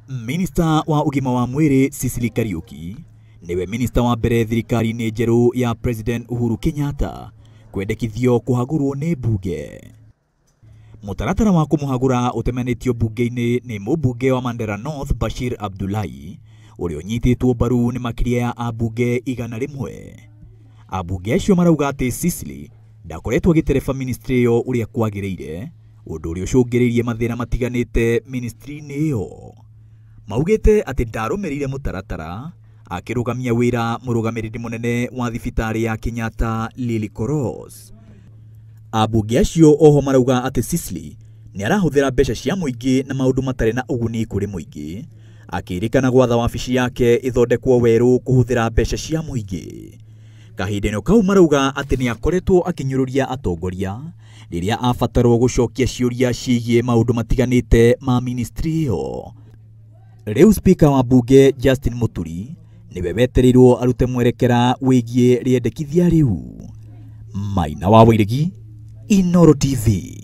Minista wa ugima wa mwiri Sicily Kariuki niwe minista wa mbere thirikari-ini njeru ya President Uhuru Kenyatta kwendekithio kuhagurwo ni mbunge. Mutaratara wa kumuhagura utemanitio mbunge-ini ni mbunge wa Mandera North Bashir Abdullahi uria unyititwo mbaru ni makiria ya ambunge 100. Ambunge acio marauga ati Sicily ndakoretwo agitereba ministry yo uria kwagiriire, undu uria ucungiririe mathina matiganite ministry-ini iyo. Maugite ati ndarumirire mutaratara akirugamia wira murugamiriri munene wa thibitari ya Kenyatta Lily Koros. Ambunge acio oho marauga ati Sicily ni arahuthira mbeca cia muingi na maundu matari na uguni kuri muingi, akirikana gwatha wabici yake ithondekwo weru kuhuthira mbeca cia muingi. Kahindeno kau marauga ati ni akoretwo akinyururia atongoria riria abatarwo gucokia ciuria ciigie maundu matiganite ma ministry yo. Riu speaker wa bunge Justin Muturi niwe wetereirwo arute mwerekera wigie riendekithia riu. Maina wa Wairigi, Inooro TV.